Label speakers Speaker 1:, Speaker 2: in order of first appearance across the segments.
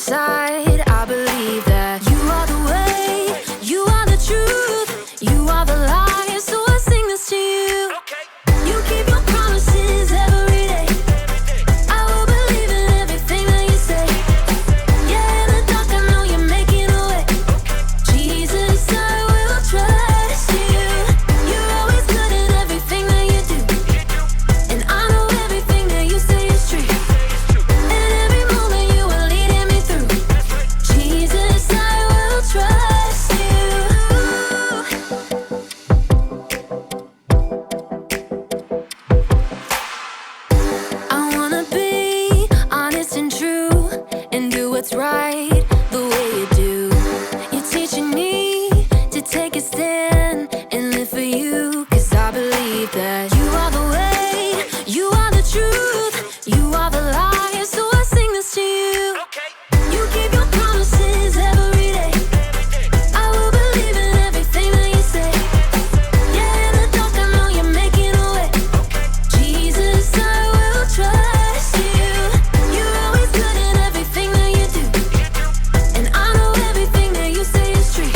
Speaker 1: side. I believe that you are the way, you are the truth, you are the light. So I sing this to you. You keep your promises every day. I will believe in everything that you say. Yeah, in the dark I know you're making a way. Jesus, I will trust you. You're always good in everything that you do. And I know everything that you say is true. And every moment you are leading me through. Jesus, I will trust you. I wanna be honest and true and do what's right the way you do. You're teaching me to take a stand and live for you. 'Cause I believe that you are the way, you are the truth, you are the light. So I sing this to you. You keep your promises every day. I will believe in everything that you say. Yeah, in the dark I know you're making a way. Jesus, I will trust you. You're always good in everything that you do. And I know everything that you say is true.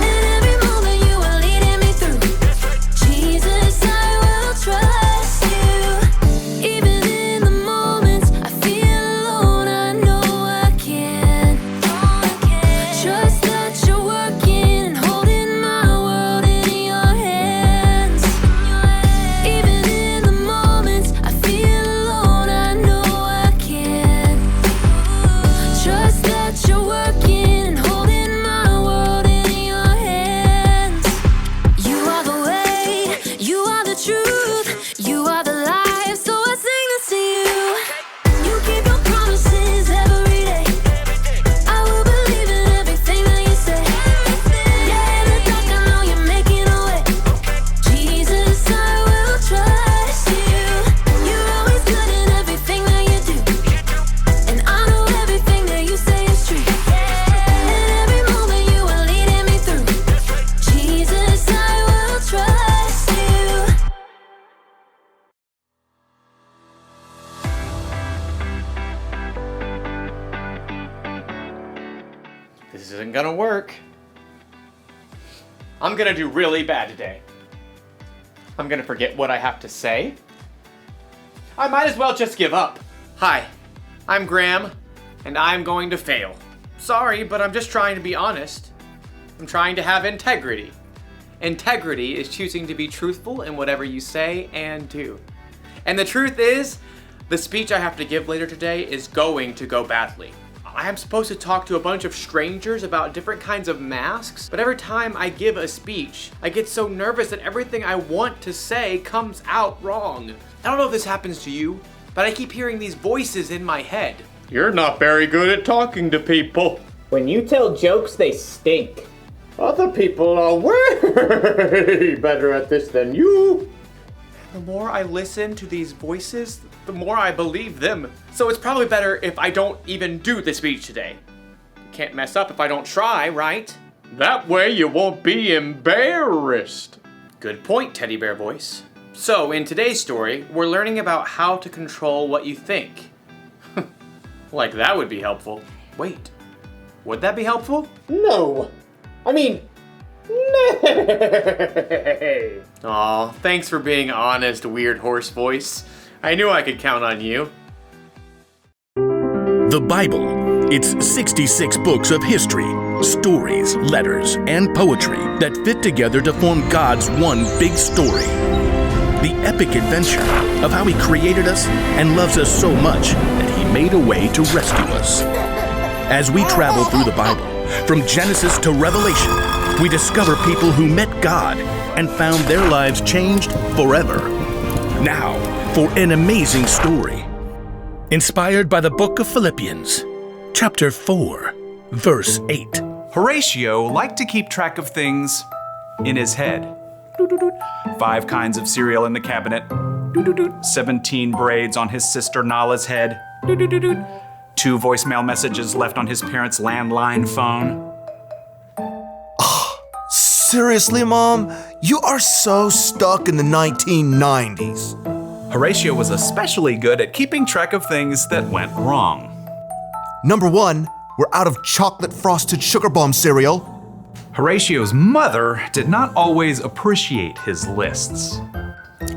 Speaker 1: And every moment you are leading me through. Jesus, I will trust you. Even in the moments I feel alone, I know I can. Trust that you're working and holding my world in your hands. Even in the moments I feel alone, I know I can. Trust that you're working and holding my world in your hands. You are the way, you are the truth, you are the life. So I sing this to you. You keep your promises every day. I will believe in everything that you say. Yeah, in the dark I know you're making a way. Jesus, I will trust you. You're always good in everything that you do. And I know everything that you say is true. And every moment you are leading me through. Jesus, I will trust you.
Speaker 2: This isn't gonna work. I'm gonna do really bad today. I'm gonna forget what I have to say. I might as well just give up. Hi, I'm Graham, and I'm going to fail. Sorry, but I'm just trying to be honest. I'm trying to have integrity. Integrity is choosing to be truthful in whatever you say and do. And the truth is, the speech I have to give later today is going to go badly. I am supposed to talk to a bunch of strangers about different kinds of masks, but every time I give a speech, I get so nervous that everything I want to say comes out wrong. I don't know if this happens to you, but I keep hearing these voices in my head. You're not very good at talking to people.
Speaker 3: When you tell jokes, they stink.
Speaker 2: Other people are way better at this than you. The more I listen to these voices, the more I believe them. So it's probably better if I don't even do the speech today. Can't mess up if I don't try, right? That way you won't be embarrassed. Good point, teddy bear voice. So in today's story, we're learning about how to control what you think. Like that would be helpful. Wait, would that be helpful?
Speaker 3: No. I mean, nay.
Speaker 2: Aw, thanks for being honest, weird horse voice. I knew I could count on you.
Speaker 4: The Bible. It's 66 books of history, stories, letters, and poetry that fit together to form God's one big story. The epic adventure of how He created us and loves us so much that He made a way to rescue us. As we travel through the Bible, from Genesis to Revelation, we discover people who met God and found their lives changed forever. Now, for an amazing story. Inspired by the book of Philippians, chapter 4, verse 8.
Speaker 5: Horatio liked to keep track of things in his head. 5 kinds of cereal in the cabinet. 17 braids on his sister Nala's head. 2 voicemail messages left on his parents' landline phone.
Speaker 6: Seriously, Mom? You are so stuck in the 1990s.
Speaker 5: Horatio was especially good at keeping track of things that went wrong.
Speaker 6: Number 1, we're out of chocolate frosted sugar bomb cereal.
Speaker 5: Horatio's mother did not always appreciate his lists.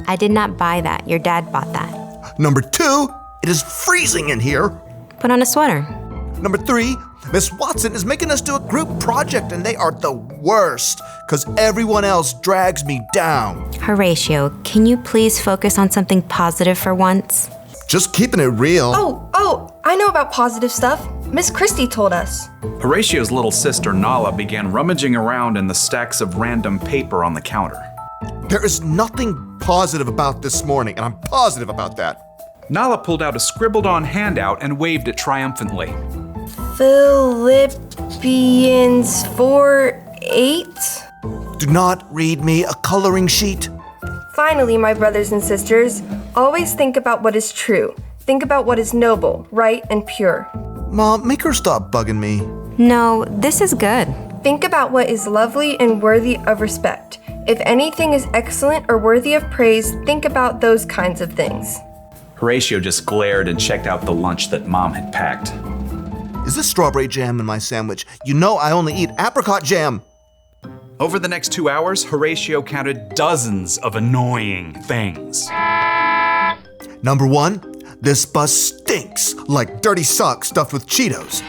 Speaker 7: I did not buy that. Your dad bought that.
Speaker 6: Number 2, it is freezing in here.
Speaker 7: Put on a sweater.
Speaker 6: Number 3, Miss Watson is making us do a group project and they are the worst because everyone else drags me down.
Speaker 7: Horatio, can you please focus on something positive for once?
Speaker 6: Just keeping it real.
Speaker 8: Oh, I know about positive stuff. Miss Christie told us.
Speaker 5: Horatio's little sister Nala began rummaging around in the stacks of random paper on the counter.
Speaker 6: There is nothing positive about this morning, and I'm positive about that.
Speaker 5: Nala pulled out a scribbled-on handout and waved it triumphantly.
Speaker 8: Philippians 4:8.
Speaker 6: Do not read me a coloring sheet.
Speaker 8: Finally, my brothers and sisters, always think about what is true. Think about what is noble, right, and pure.
Speaker 6: Mom, make her stop bugging me.
Speaker 7: No, this is good.
Speaker 8: Think about what is lovely and worthy of respect. If anything is excellent or worthy of praise, think about those kinds of things.
Speaker 5: Horatio just glared and checked out the lunch that Mom had packed.
Speaker 6: Is this strawberry jam in my sandwich? You know I only eat apricot jam.
Speaker 5: Over the next 2 hours, Horatio counted dozens of annoying things.
Speaker 6: Number 1, this bus stinks like dirty socks stuffed with Cheetos.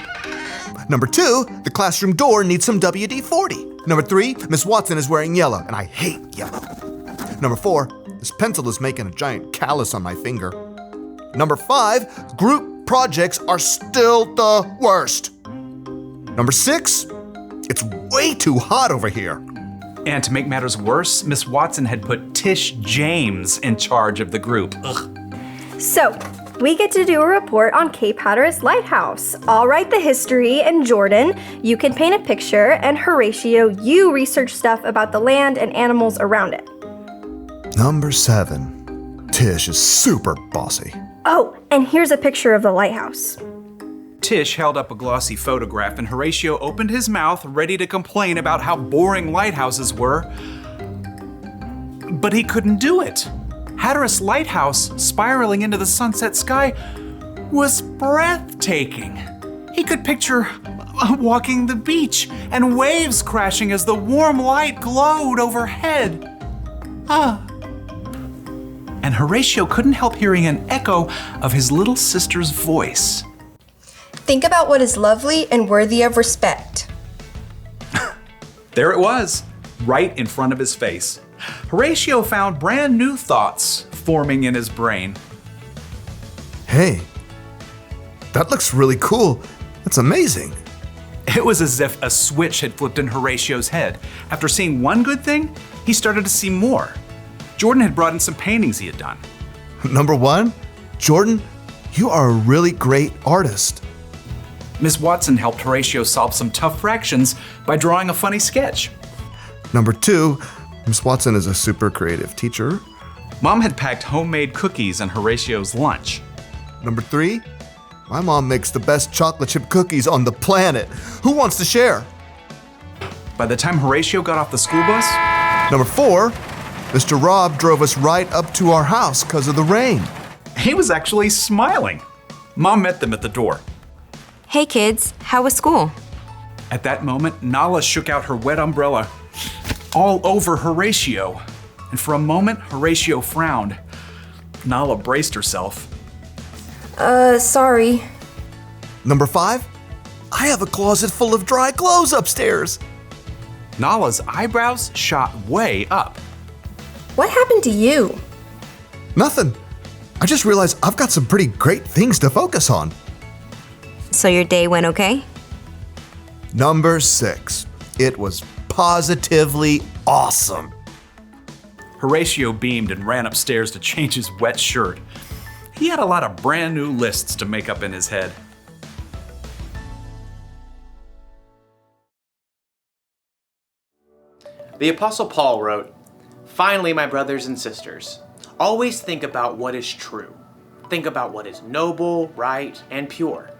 Speaker 6: Number 2, the classroom door needs some WD-40. Number 3, Miss Watson is wearing yellow, and I hate yellow. Number 4, this pencil is making a giant callus on my finger. Number 5, group projects are still the worst. Number 6, it's way too hot over here.
Speaker 5: And to make matters worse, Miss Watson had put Tish James in charge of the group. Ugh.
Speaker 9: So, we get to do a report on Cape Hatteras Lighthouse. I'll write the history, and Jordan, you can paint a picture, and Horatio, you research stuff about the land and animals around it.
Speaker 6: Number 7, Tish is super bossy.
Speaker 9: Oh, and here's a picture of the lighthouse.
Speaker 5: Tish held up a glossy photograph and Horatio opened his mouth, ready to complain about how boring lighthouses were. But he couldn't do it. Hatteras Lighthouse, spiraling into the sunset sky, was breathtaking. He could picture walking the beach and waves crashing as the warm light glowed overhead. And Horatio couldn't help hearing an echo of his little sister's voice.
Speaker 8: Think about what is lovely and worthy of respect.
Speaker 5: There it was, right in front of his face. Horatio found brand new thoughts forming in his brain.
Speaker 6: Hey, that looks really cool. That's amazing.
Speaker 5: It was as if a switch had flipped in Horatio's head. After seeing one good thing, he started to see more. Jordan had brought in some paintings he had done.
Speaker 6: Number 1, Jordan, you are a really great artist.
Speaker 5: Miss Watson helped Horatio solve some tough fractions by drawing a funny sketch.
Speaker 6: Number 2, Miss Watson is a super creative teacher.
Speaker 5: Mom had packed homemade cookies in Horatio's lunch.
Speaker 6: Number 3, my mom makes the best chocolate chip cookies on the planet. Who wants to share?
Speaker 5: By the time Horatio got off the school bus,
Speaker 6: Number 4, Mr. Rob drove us right up to our house because of the rain.
Speaker 5: he was actually smiling. Mom met them at the door.
Speaker 7: Hey kids, how was school?
Speaker 5: At that moment, Nala shook out her wet umbrella all over Horatio. And for a moment, Horatio frowned. Nala braced herself.
Speaker 8: Sorry.
Speaker 6: Number 5, I have a closet full of dry clothes upstairs.
Speaker 5: Nala's eyebrows shot way up.
Speaker 8: What happened to you?
Speaker 6: Nothing. I just realized I've got some pretty great things to focus on.
Speaker 7: So your day went okay?
Speaker 6: Number 6, it was positively awesome.
Speaker 5: Horatio beamed and ran upstairs to change his wet shirt. He had a lot of brand new lists to make up in his head.
Speaker 2: The Apostle Paul wrote, "Finally, my brothers and sisters, always think about what is true. Think about what is noble, right, and pure.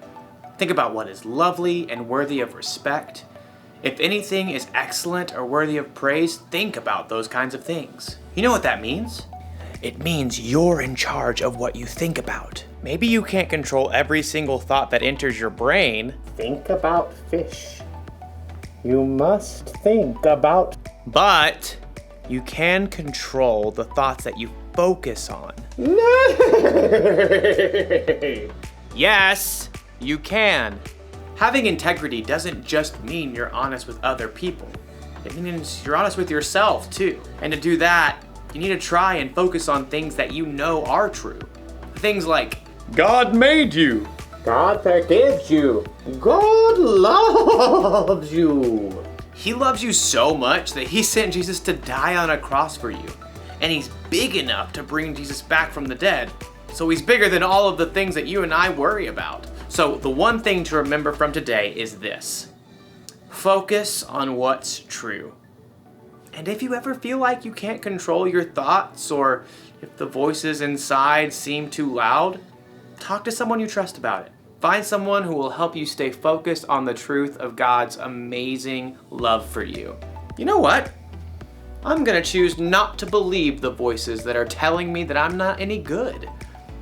Speaker 2: Think about what is lovely and worthy of respect. If anything is excellent or worthy of praise, think about those kinds of things." You know what that means? It means you're in charge of what you think about. Maybe you can't control every single thought that enters your brain,
Speaker 3: Think about fish. You must think about.
Speaker 2: but you can control the thoughts that you focus on. Yes, you can. Having integrity doesn't just mean you're honest with other people. It means you're honest with yourself too. And to do that, you need to try and focus on things that you know are true. Things like, God made you.
Speaker 3: God forgives you. God loves you.
Speaker 2: He loves you so much that he sent Jesus to die on a cross for you. And he's big enough to bring Jesus back from the dead. So he's bigger than all of the things that you and I worry about. So the one thing to remember from today is this. Focus on what's true. And if you ever feel like you can't control your thoughts, or if the voices inside seem too loud, talk to someone you trust about it. Find someone who will help you stay focused on the truth of God's amazing love for you. You know what? I'm gonna choose not to believe the voices that are telling me that I'm not any good.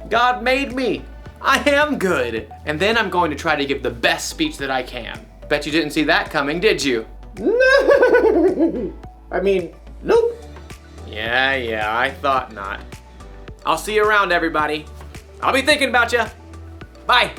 Speaker 2: God made me. I am good. And then I'm going to try to give the best speech that I can. Bet you didn't see that coming, did you?
Speaker 3: No. I mean, nope.
Speaker 2: Yeah, I thought not. I'll see you around, everybody. I'll be thinking about you. Bye.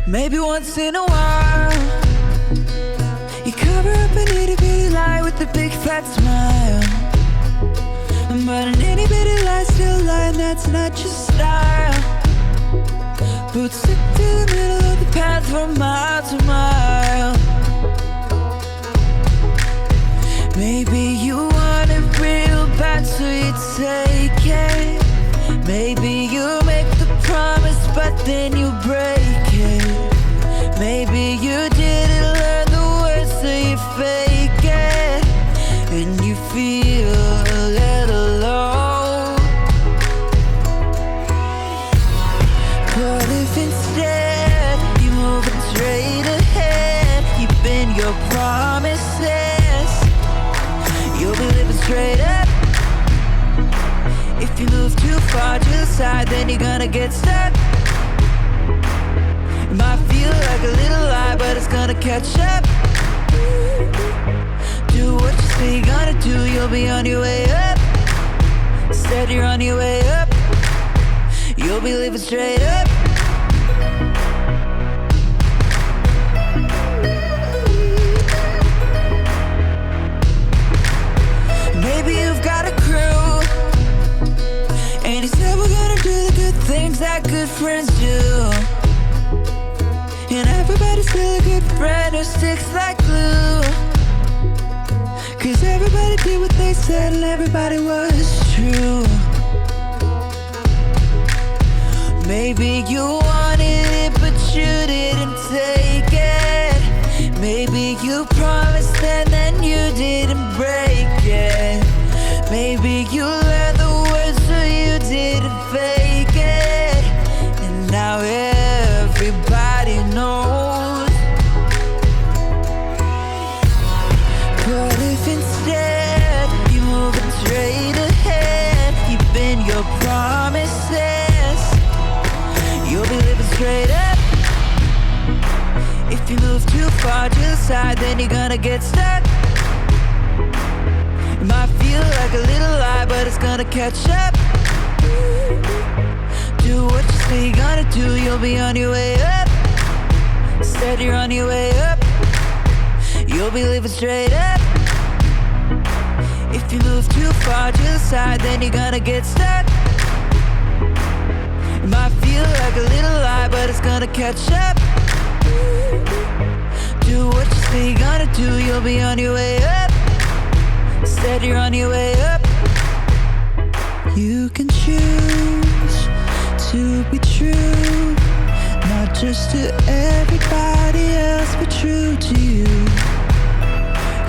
Speaker 10: Maybe once in a while you cover up an itty bitty lie with a big fat smile. But an itty bitty lie still lie, and that's not your style. But stick to the middle of the path from mile to mile. Maybe you want it real bad, so you take it. Maybe you make the promise, but then you break it. Maybe you didn't learn the words, so you fake it. And you feel a little low. But if instead you're moving straight ahead, keeping your promises, you'll be living straight up. If you move too far to the side, then you're gonna get stuck. It might feel like a little lie, but it's gonna catch up. Do what you say you're gonna do, you'll be on your way up. Instead you're on your way up. You'll be living straight up. Maybe you've got a crew, and you said we're gonna do the good things that good friends do. And everybody's still a good friend who sticks like glue. Cause everybody did what they said and everybody was true. Maybe you wanted it but you didn't take it. Maybe you promised and then you didn't break it. Maybe you learned the words so you didn't fake it. And now everybody knows. But if instead you're moving straight ahead, keeping your promises, you'll be living straight up. If you move too far to the side, then you're gonna get stuck. It might feel like a little lie, but it's gonna catch up. Do what you say you're gonna do, you'll be on your way up. Instead you're on your way up. You'll be living straight up. If you move too far to the side, then you're gonna get stuck. It might feel like a little lie, but it's gonna catch up. Do what you say you're gonna do, you'll be on your way up. Instead you're on your way up. You can choose to be true, not just to everybody else, but true to you.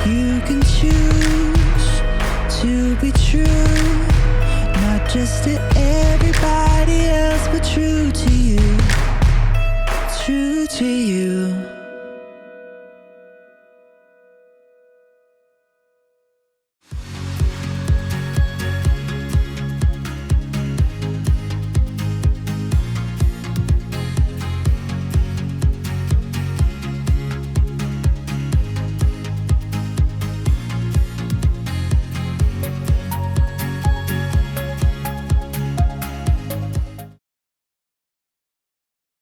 Speaker 10: You can choose to be true, not just to everybody else, but true to you. True to you.